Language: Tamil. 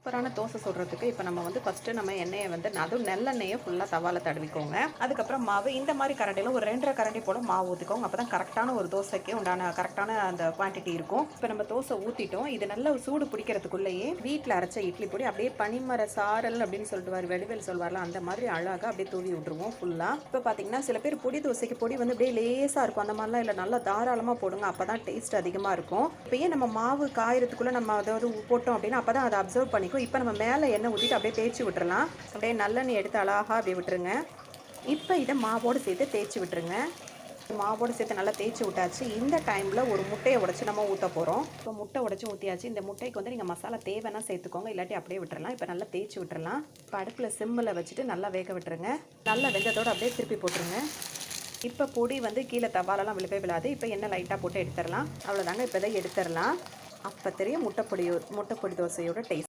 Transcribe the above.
சூப்பரான தோசை சுடுறதுக்கு இப்போ நம்ம வந்து ஃபஸ்ட்டு நம்ம எண்ணெயை வந்து அதுவும் நல்லெண்ணெயை ஃபுல்லாக தவாவில் தடவிக்கோங்க. அதுக்கப்புறம் மாவு இந்த மாதிரி கரண்டியில் ஒரு 2 1/2 கரண்டி போல் மாவு ஊற்றிக்கோங்க. அப்போ தான் கரெக்டான ஒரு தோசைக்கு உண்டான கரெக்டான அந்த குவான்டிட்டி இருக்கும். இப்போ நம்ம தோசை ஊற்றிட்டோம். இது நல்ல சூடு பிடிக்கிறதுக்குள்ளேயே வீட்டில் அரைச்ச இட்லி பொடி அப்படியே பனிமர சாரல் அப்படின்னு சொல்லிட்டு வடிவேல் சொல்வார்ல, அந்த மாதிரி அழகாக அப்படியே தூவி விட்டுருவோம் ஃபுல்லாக. இப்போ பார்த்தீங்கன்னா சில பேர் பொடி தோசைக்கு பொடி வந்து அப்படியே லேசாக இருக்கும், அந்த மாதிரிலாம் இல்லை, நல்லா தாராளமாக போடுங்க, அப்போ தான் டேஸ்ட் அதிகமாக இருக்கும். இப்போயே நம்ம மாவு காயறதுக்குள்ளே நம்ம அதாவது போட்டோம் அப்படின்னா அப்போ தான் அதை அப்சர்வ் பண்ணிக்கும். இப்போ நம்ம மேலே எண்ணெய் ஊற்றிட்டு அப்படியே தேய்ச்சி விட்டுறலாம். அப்படியே நல்லெண்ணெய் எடுத்து அழகாக அப்படியே விட்டுருங்க. இப்போ இதை மாவோடு சேர்த்து தேய்ச்சி விட்டுருங்க. மாவோடு சேர்த்து நல்லா தேய்ச்சி விட்டாச்சு. இந்த டைமில் ஒரு முட்டையை உடச்சி நம்ம ஊற்ற போகிறோம். இப்போ முட்டை உடச்சி ஊற்றியாச்சு. இந்த முட்டைக்கு வந்து நீங்கள் மசாலா தேவைன்னா சேர்த்துக்கோங்க, இல்லாட்டி அப்படியே விட்டுறலாம். இப்போ நல்லா தேய்ச்சி விட்டுறலாம். இப்போ அடுப்பில் சிம்மில் வச்சுட்டு நல்லா வேக விட்டுருங்க. நல்லா வெந்ததோடு அப்படியே திருப்பி போட்டுருங்க. இப்போ பொடி வந்து கீழே தவாலெல்லாம் விழுவே விழாது. இப்போ எண்ணெய் லைட்டாக போட்டு எடுத்துடலாம். அவ்வளோதாங்க, இப்போ இதை எடுத்துடலாம். அப்போ தெரியும் முட்டைப்பொடி தோசையோட டேஸ்ட்.